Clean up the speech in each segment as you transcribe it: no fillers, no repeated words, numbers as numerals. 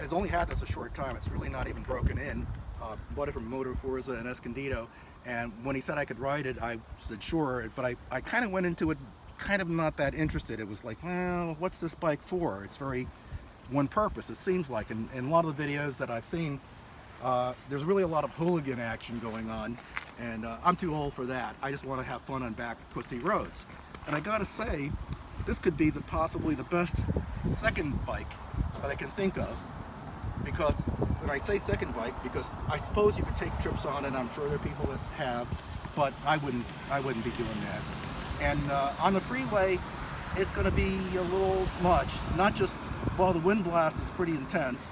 has only had this a short time. It's really not even broken in. Bought it from Motor Forza in Escondido, and when he said I could ride it, I said sure, but I kind of went into it kind of not that interested. It was like, well, what's this bike for? It's very one purpose, it seems like. And in a lot of the videos that I've seen, there's really a lot of hooligan action going on, and I'm too old for that. I just want to have fun on back twisty roads. And I gotta say, this could be possibly the best second bike that I can think of, because when I say second bike, because I suppose you could take trips on it, I'm sure there are people that have, but I wouldn't be doing that. And on the freeway, it's going to be a little much. Not just while the wind blast is pretty intense,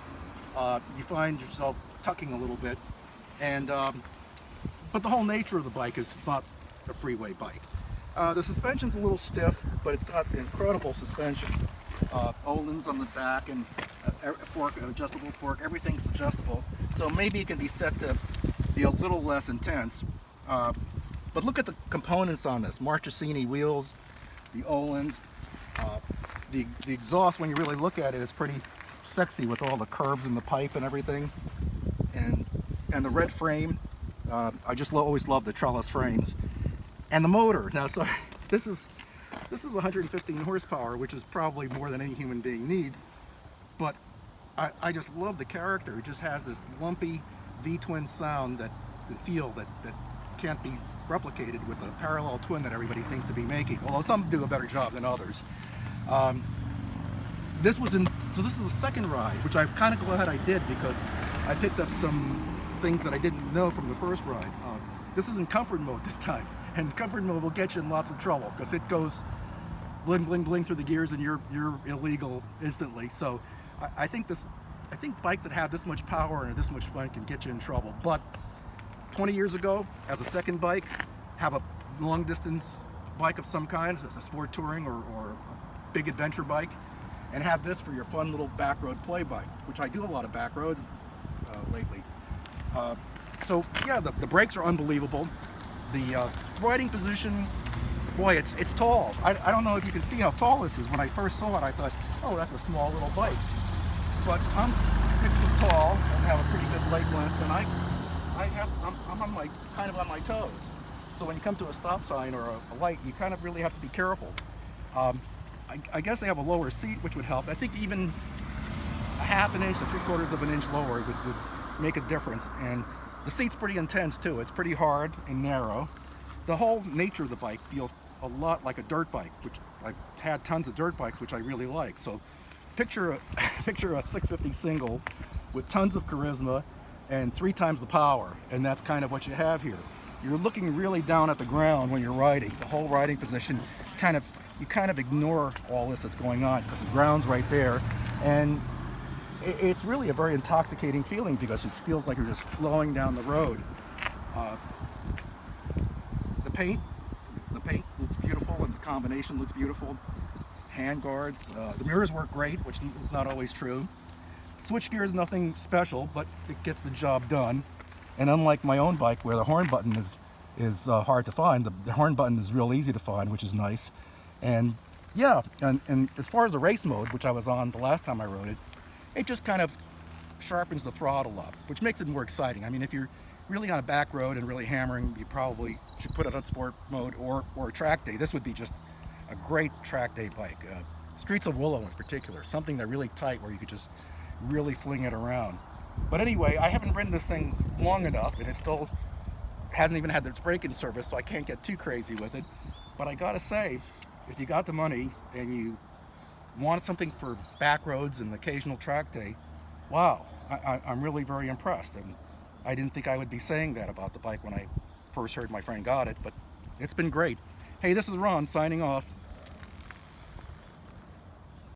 you find yourself tucking a little bit, and but the whole nature of the bike is not a freeway bike. The suspension's a little stiff, but it's got incredible suspension. Öhlins on the back, and fork, an adjustable fork, everything's adjustable. So maybe it can be set to be a little less intense. But look at the components on this. Marchesini wheels, the Öhlins, the exhaust, when you really look at it, is pretty sexy with all the curves in the pipe and everything. And the red frame, I just always love the trellis frames. And the motor. Now, so this is 115 horsepower, which is probably more than any human being needs. But I just love the character. It just has this lumpy V-twin sound and feel that can't be replicated with a parallel twin that everybody seems to be making, although some do a better job than others. This is the second ride, which I'm kind of glad I did, because I picked up some things that I didn't know from the first ride. This is in comfort mode this time, and comfort mode will get you in lots of trouble, because it goes bling bling bling through the gears and you're illegal instantly. So I think bikes that have this much power and this much fun can get you in trouble. But 20 years ago, as a second bike, have a long distance bike of some kind, as a sport touring or a big adventure bike, and have this for your fun little back road play bike, which I do a lot of back roads lately. So yeah, the brakes are unbelievable. The riding position, boy, it's tall. I don't know if you can see how tall this is. When I first saw it, I thought, oh, that's a small little bike. But I'm 6 foot tall and have a pretty good leg length, and I'm on kind of on my toes. So when you come to a stop sign or a light, you kind of really have to be careful. I guess they have a lower seat, which would help. I think even a half an inch to 3/4 of an inch lower would make a difference. And the seat's pretty intense too. It's pretty hard and narrow. The whole nature of the bike feels a lot like a dirt bike, which I've had tons of dirt bikes, which I really like. So picture a 650 single with tons of charisma and 3 times the power, and that's kind of what you have here. You're looking really down at the ground when you're riding. The whole riding position, you kind of ignore all this that's going on, because the ground's right there, and it's really a very intoxicating feeling, because it feels like you're just flowing down the road. The paint looks beautiful, and the combination looks beautiful. Hand guards, the mirrors work great, which is not always true. Switchgear is nothing special, but it gets the job done. And unlike my own bike, where the horn button is hard to find, the horn button is real easy to find, which is nice. And yeah, and as far as the race mode, which I was on the last time I rode it, it just kind of sharpens the throttle up, which makes it more exciting. I mean, if you're really on a back road and really hammering, you probably should put it on sport mode or track day. This would be just a great track day bike. Streets of Willow in particular, something that really tight where you could just really fling it around. But anyway, I haven't ridden this thing long enough, and it still hasn't even had its break-in service, so I can't get too crazy with it. But I gotta say, if you got the money and you wanted something for back roads and occasional track day, wow, I'm really very impressed. And I didn't think I would be saying that about the bike when I first heard my friend got it, but it's been great. Hey, this is Ron signing off.